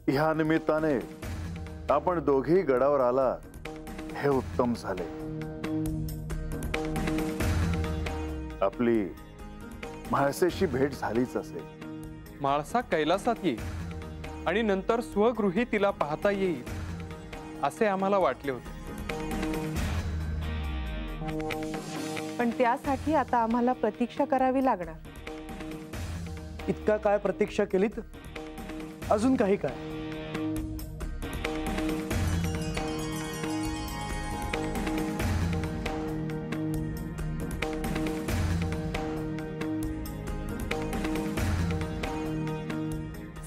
ह्या निमित्ताने आपण दोघेही गडावर आला हे उत्तम झाले। आपली म्हाळसेशी भेट झालीच असेल। म्हाळसा कैलासात येईल आणि नंतर स्वगृही तिला पाहता येईल असे आम्हाला वाटले होते। पण त्यासाठी आता आम्हाला प्रतीक्षा करावी लागणार। इतका काय प्रतीक्षा केलीत? अजून काही काय?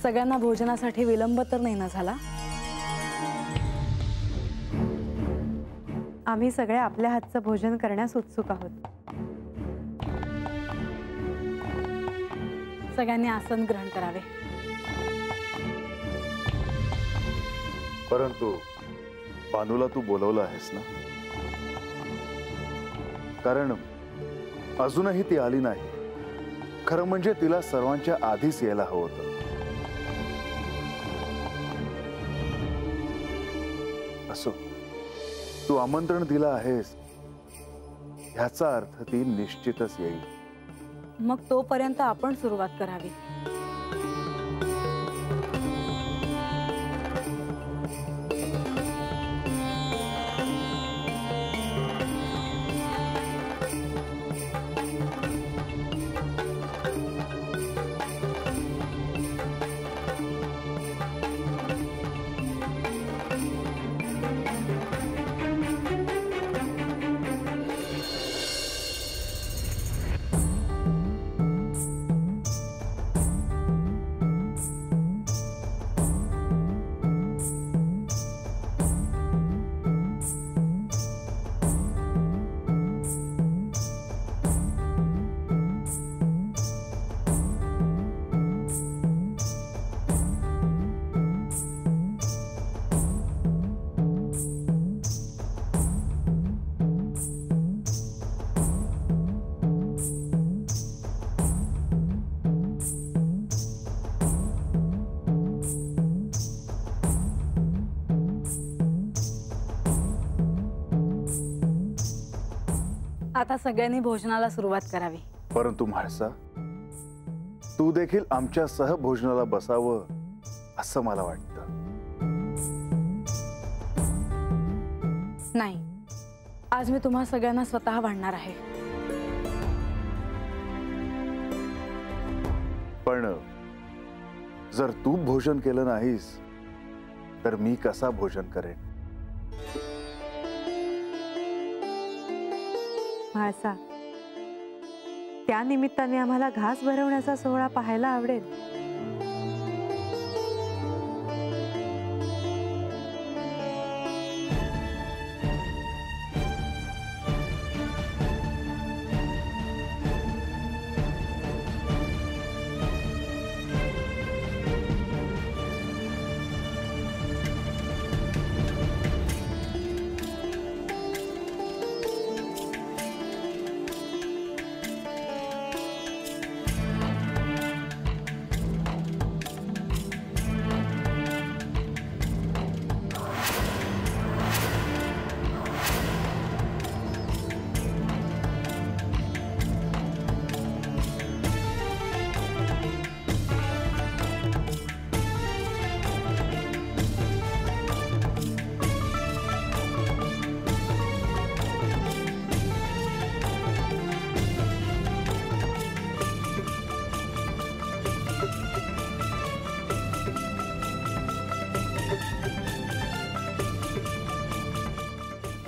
सगळ्यांना भोजनासाठी विलंब तर नाही ना झाला? आम्ही सगळे आपल्या हातचं भोजन करण्यास उत्सुक आहोत। सगळ्यांनी आसन ग्रहण करावे। परंतु बानूला तू बोलवलं आहेस ना? कारण अजूनही ती आली नाही। खरं म्हणजे तिला सर्वांच्या आधीच यायला हवं होतं। असो, तू आमंत्रण दिलं आहेस ह्याचा अर्थ ती निश्चितच येईल। मग तोपर्यंत आपण सुरुवात करावी। आता सगळ्यांनी भोजनाला सुरुवात करावी। परंतु म्हाळसा, तू देखील आमच्या सह भोजनाला बसावं असं मला वाटतं। नाही, आज मी तुम्हा सगळ्यांना स्वतः वाढणार आहे। पण जर तू भोजन केलं नाहीस तर मी कसा भोजन करेन? म्हाळसा, त्या निमित्ताने आम्हाला घास भरवण्याचा सोहळा पाहायला आवडेल।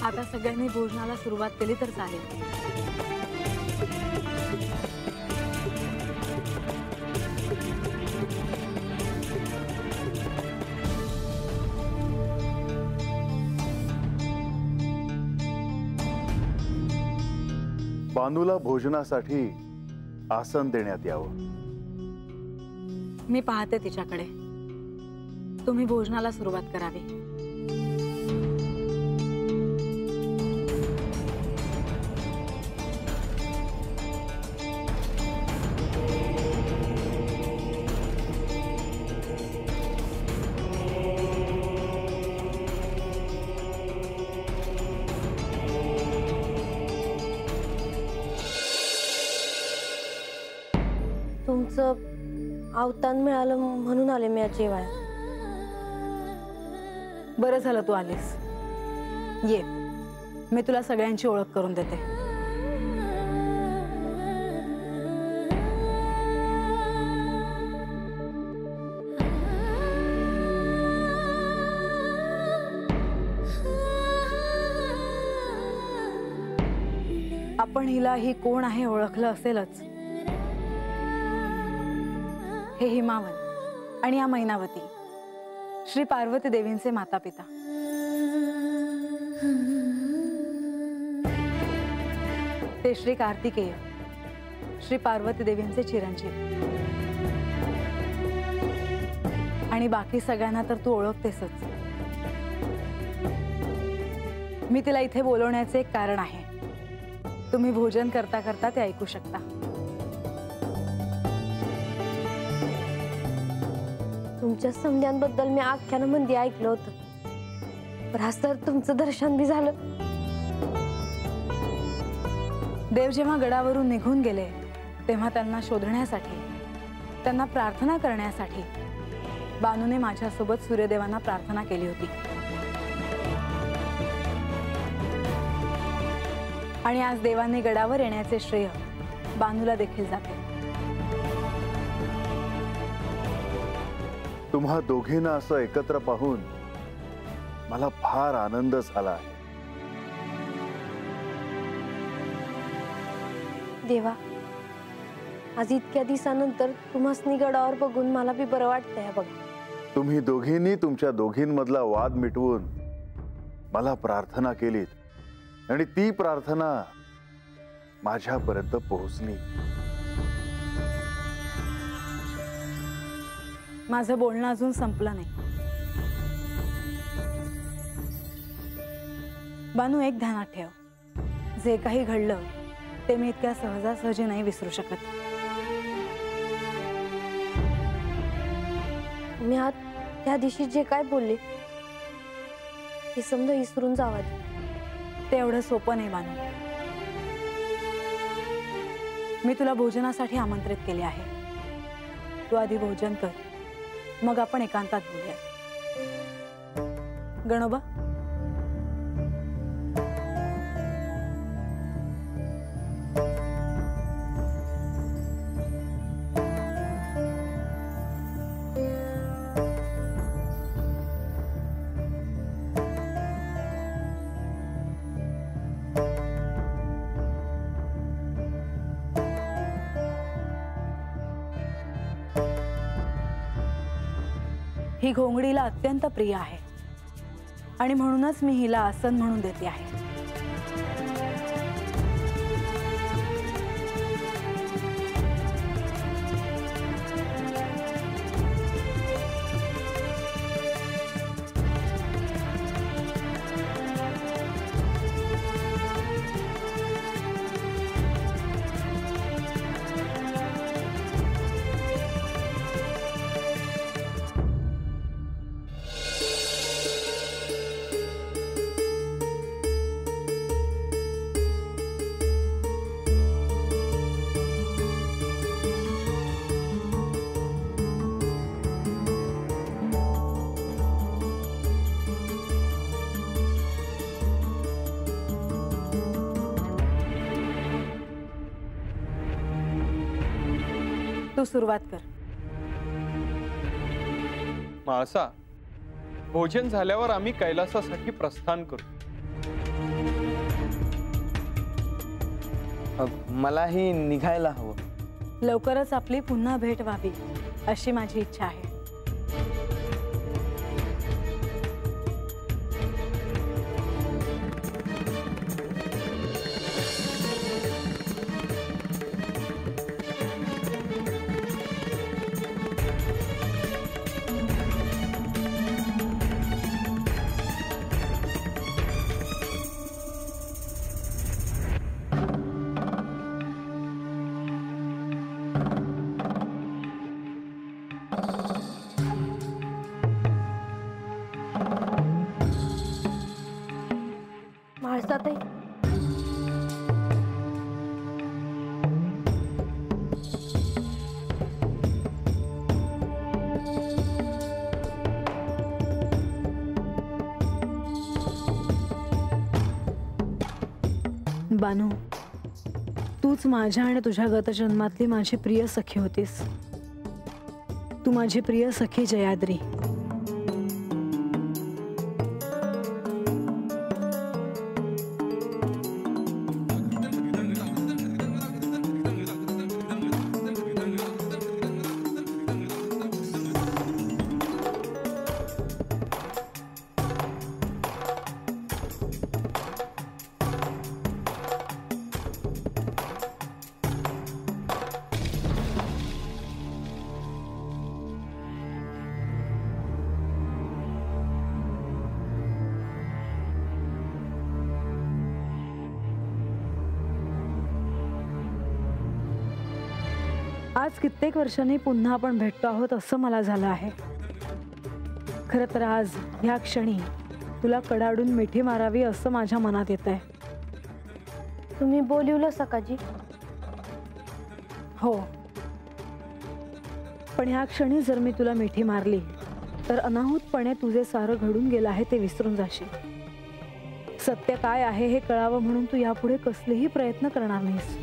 आता सगळ्यांनी भोजनाला सुरुवात केली तर चालेल। बानूला भोजनासाठी आसन देण्यात यावं। मी पाहते तिच्याकडे। तुम्ही भोजनाला सुरुवात करावी। तुमचं अवतान मिळालं म्हणून आले मी आज जेवायला. बरं झालं तू आलीस. ये, मी तुला सगळ्यांची ओळख करून देते. आपण हिला ही कोण आहे ओळखलं असेलच. हे हिमावन आणि या मैनावती, श्री पार्वती देवींचे माता पिता. ते श्री कार्तिकेय, श्री पार्वती देवींचे चिरंजीव. आणि बाकी सगळ्यांना तर तू ओळखतेसच. मी तिला इथे बोलवण्याचे एक कारण आहे. तुम्ही भोजन करता करता ते ऐकू शकता. तुमच्या समध्यांबद्दल मी आख्यानं मंदी ऐकलं होतं, पण आज तर तुमचं दर्शन बी झालं. देव जेव्हा गडावरून निघून गेले तेव्हा त्यांना शोधण्यासाठी, त्यांना प्रार्थना करण्यासाठी बानूने माझ्यासोबत सूर्यदेवांना प्रार्थना केली होती. आणि आज देवांनी गडावर येण्याचे श्रेय बानूला देखील जाते. तुम्हा दोघींना असं एकत्र पाहून मला फार आनंद झाला आहे. देवा, आज इतक्या दिवसानंतर तुम्हासनी गडावर बघून मला बी बरं वाटतंय. बघ, तुम्ही दोघींनी तुमच्या दोघींमधला वाद मिटवून मला प्रार्थना केलीत आणि ती प्रार्थना माझ्यापर्यंत पोहोचली. माझं बोलणं अजून संपलं नाही. बानू, एक ध्यानात ठेव, जे काही घडलं ते मी इतक्या सहजासहजी नाही विसरू शकत. मी आज त्या दिवशी जे काय बोलले ते समजा विसरून जावा. ते एवढं सोपं नाही बानू. मी तुला भोजनासाठी आमंत्रित केले आहे. तू आधी भोजन कर, मग आपण एकांतात बोलूया. गणोबा, ही घोंगडीला अत्यंत प्रिय आहे आणि म्हणूनच मी हिला आसन म्हणून देते आहे. तू सुरुवात कर. माळसा, भोजन झाल्यावर आम्ही कैलासासाठी प्रस्थान करू. मलाही निघायला हवं. लवकरच आपली पुन्हा भेट व्हावी अशी माझी इच्छा आहे. बानू, तूच माझ्या आणि तुझ्या गतजन्मातली माझी प्रिय सखी होतीस. तू माझी प्रिय सखी जयाद्री. आज कित्येक वर्षांनी पुन्हा आपण भेटतो आहोत असं मला झालं आहे. खरं तर आज ह्या क्षणी तुला कडाडून मिठी मारावी असं माझ्या मनात येत आहे. तुम्ही बोलवलं सकाजी? हो, पण ह्या क्षणी जर मी तुला मिठी मारली तर अनाहूतपणे तुझे सारं घडून गेलं आहे ते विसरून जाशील. सत्य काय आहे हे कळावं म्हणून तू यापुढे कसलेही प्रयत्न करणार नाहीस.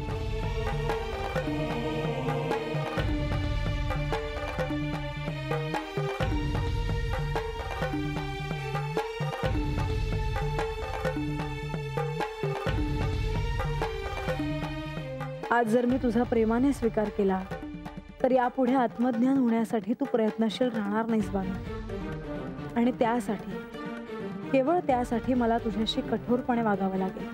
आज जर मी तुझा प्रेमाने स्वीकार केला तर यापुढे आत्मज्ञान होण्यासाठी तू प्रयत्नशील राहणार नाहीस बानू. आणि त्यासाठी, केवळ त्यासाठी मला तुझ्याशी कठोरपणे वागावं लागेल.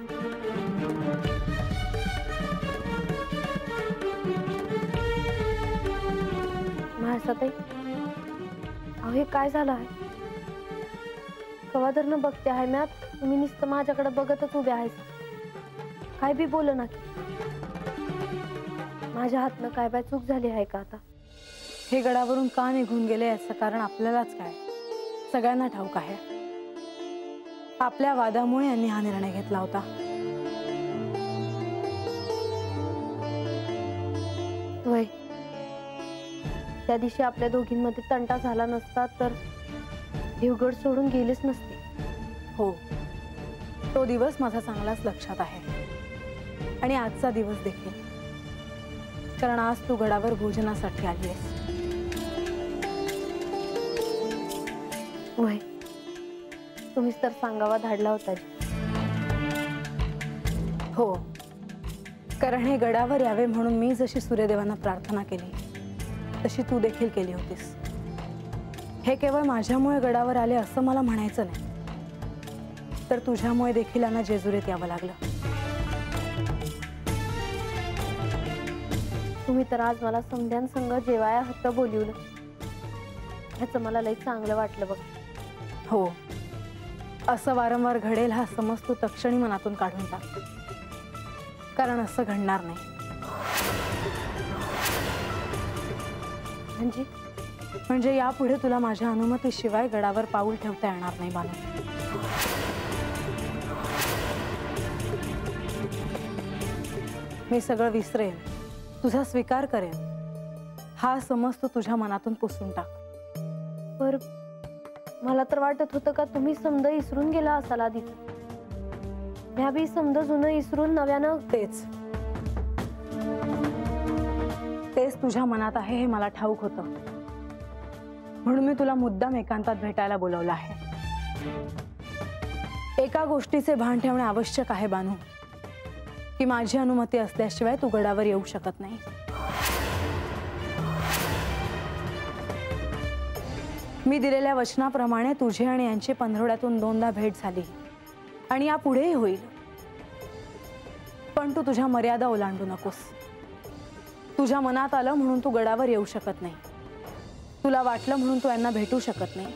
महासाताई, अहो हे काय झालं आहे? कवादरनं बघते आहे मी, तुम्ही नुसतं माझ्याकडे बघतच उभे आहे. काय बी बोल ना. माझ्या हातनं काय बाय चूक झाली आहे का? आता हे गडावरून का निघून गेले याचं कारण आपल्यालाच काय, सगळ्यांना ठाऊक आहे. आपल्या वादामुळे यांनी हा निर्णय घेतला होता. होय, त्या दिवशी आपल्या दोघींमध्ये तंटा झाला नसता तर देवगड सोडून गेलेच नसते. हो, तो दिवस माझा चांगलाच लक्षात आहे. आणि आजचा दिवस देखील, कारण आज तू गडावर भोजनासाठी आली आहेस. होय, तुम्हीच तर सांगावा धाडला होता. हो, कारण हे गडावर यावे म्हणून मी जशी सूर्यदेवांना प्रार्थना केली तशी तू देखील केली होतीस. हे केवळ माझ्यामुळे गडावर आले असं मला म्हणायचं नाही, तर तुझ्यामुळे देखील यांना जेजुरीत यावं लागलं. तुम्ही तर आज मला समध्यांसंग जेवाया हत्त बोलवलं. ह्याचं मला लई चांगलं वाटलं बघ. हो, असं वारंवार घडेल हा समज तू तक्षणी मनातून काढून टाक, कारण असं घडणार नाही. म्हणजे यापुढे तुला माझ्या अनुमतीशिवाय गडावर पाऊल ठेवता येणार नाही बानू. मी सगळं विसरेन, तुझा स्वीकार करेन, हा समज तू तुझ्या मनातून पुसून टाक. पर मला तर वाटत होतं का तुम्ही समज इसरून गेला असाल आधीच. ह्या बी समज जुनं इसरून नव्यानं. तेच तुझ्या मनात आहे हे मला ठाऊक होतं, म्हणून मी तुला मुद्दाम एकांतात भेटायला बोलवलं आहे. एका गोष्टीचे भान ठेवणे आवश्यक आहे बानू, की माझी अनुमती असल्याशिवाय तू गडावर येऊ शकत नाही. मी दिलेल्या वचनाप्रमाणे तुझी आणि यांची पंधरवड्यातून 2दा भेट झाली आणि यापुढेही होईल. पण तू तुझ्या मर्यादा ओलांडू नकोस. तुझ्या मनात आलं म्हणून तू गडावर येऊ शकत नाही. तुला वाटलं म्हणून तू यांना भेटू शकत नाही,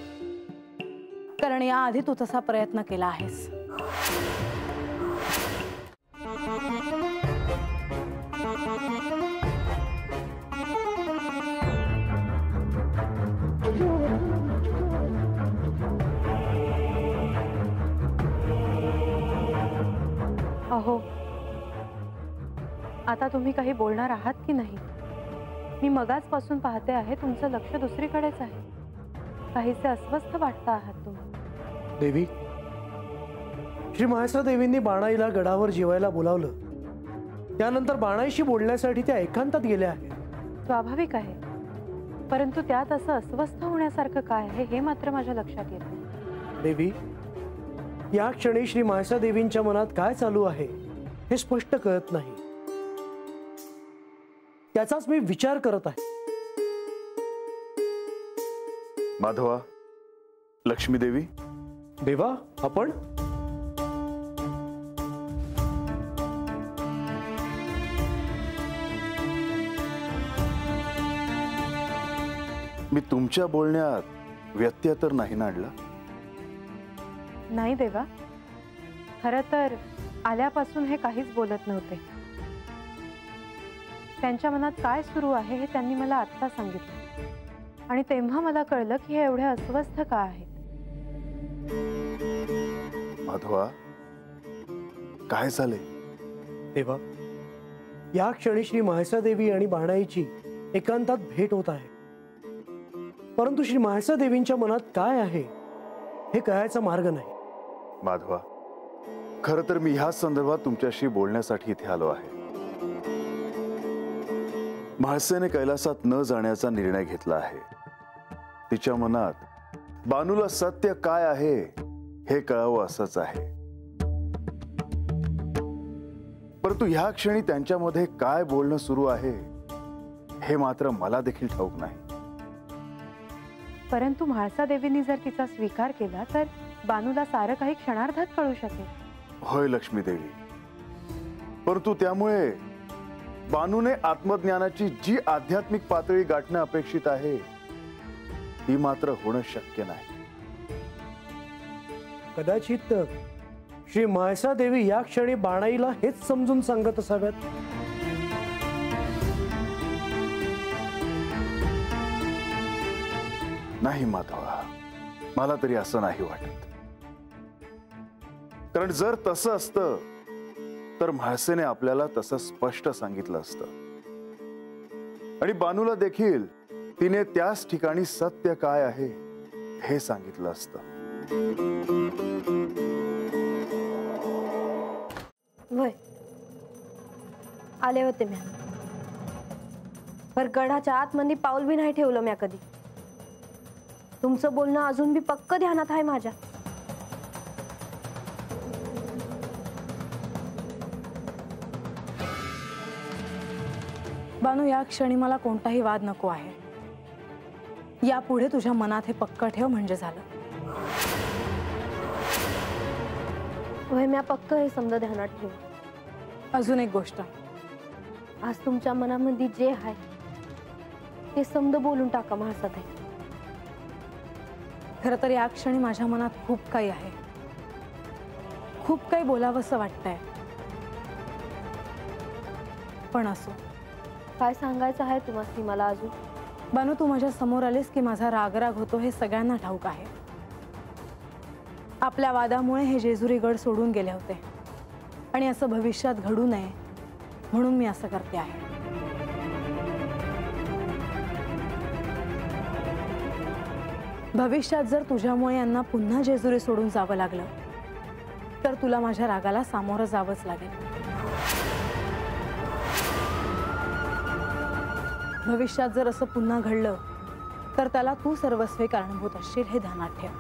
कारण याआधी तू तसा प्रयत्न केला आहेस. अहो, आता तुम्ही काही बोलणार आहात की नाही? मी मगाचपासून पाहते आहे तुमचं लक्ष दुसरीकडेच आहे. काहीसे अस्वस्थ वाटता आहात तुम्ही. देवी, श्री म्हाळसा देवींनी बाणाईला गडावर जेवायला बोलावलं, त्यानंतर बाणाईशी बोलण्यासाठी त्या एकांतात गेल्या आहेत. स्वाभाविक आहे, परंतु त्यात असं अस्वस्थ होण्यासारखं काय आहे हे मात्र माझ्या लक्षात येत नाही. देवी, या क्षणी श्री म्हाळसा देवींच्या मनात काय चालू आहे हे स्पष्ट कळत नाही. त्याचाच मी विचार करत आहे. माधवा, लक्ष्मी देवी, देवा, आपण मी तुमच्या बोलण्यात व्यत्यय तर नाही ना आणला? नाही देवा, खरं तर आल्यापासून हे काहीच बोलत नव्हते. त्यांच्या मनात काय सुरू आहे हे त्यांनी मला आत्ता सांगितलं आणि तेव्हा मला कळलं की हे एवढे अस्वस्थ का आहेत. माधवा, काय झाले? देवा, या क्षणी श्री म्हाळसा देवी आणि बाणाईची एकांतात भेट होत आहे, परंतु श्री म्हाळसा देवींच्या मनात काय आहे हे कळायचा मार्ग नाही. माधवा, खरं तर मी ह्या संदर्भात तुमच्याशी बोलण्यासाठी इथे आलो आहे. म्हाळसेने कैलासात न जाण्याचा निर्णय घेतला आहे. तिच्या मनात बानूला सत्य काय आहे हे कळावं असंच आहे. परंतु ह्या क्षणी त्यांच्यामध्ये काय बोलणं सुरू आहे हे मात्र मला देखील ठाऊक नाही. परंतु म्हाळसा देवींनी जर तिचा स्वीकार केला तर बानूला सारं काही क्षणार्धात कळू शकेल. होय लक्ष्मी देवी, परंतु त्यामुळे बानूने आत्मज्ञानाची जी आध्यात्मिक पातळी गाठणं अपेक्षित आहे ती मात्र होणं शक्य नाही. कदाचित श्री म्हाळसा देवी या क्षणी बाणाईला हेच समजून सांगत असाव्यात. नाही माधवा, मला तरी असं नाही वाटत. कारण जर तसं असतं तर म्हाळसेने आपल्याला तसं स्पष्ट सांगितलं असतं आणि बानूला देखील तिने त्याच ठिकाणी सत्य काय आहे हे सांगितलं असतं. वय आले होते म्या, पर गडाच्या आतमध्ये पाऊल बी नाही ठेवलं म्या कधी. तुमचं बोलणं अजून बी पक्क ध्यानात आहे माझ्या. बानू, या क्षणी मला कोणताही वाद नको आहे. यापुढे तुझ्या मनात हे पक्क ठेव म्हणजे झालं. वय म्या पक्क हे समजा ध्यानात ठेव. अजून एक गोष्ट, आज तुमच्या मनामध्ये जे आहे ते समजा बोलून टाका म्हाळसा ताई. खरं तर या क्षणी माझ्या मनात खूप काही आहे, खूप काही बोलावंसं वाटतंय. पण असो, काय सांगायचं आहे तुम्हाला मला अजून? बानू, तू माझ्या समोर आलीस की माझा रागराग होतो हे सगळ्यांना ठाऊक आहे. आपल्या वादामुळे हे जेजुरी गड सोडून गेले होते आणि असं भविष्यात घडू नये म्हणून मी असं करते आहे. भविष्यात जर तुझ्यामुळे यांना पुन्हा जेजुरी सोडून जावं लागलं तर तुला माझ्या रागाला सामोरं जावंच लागेल. भविष्यात जर असं पुन्हा घडलं तर त्याला तू सर्वस्वी कारणीभूत असशील हे ध्यानात ठेव.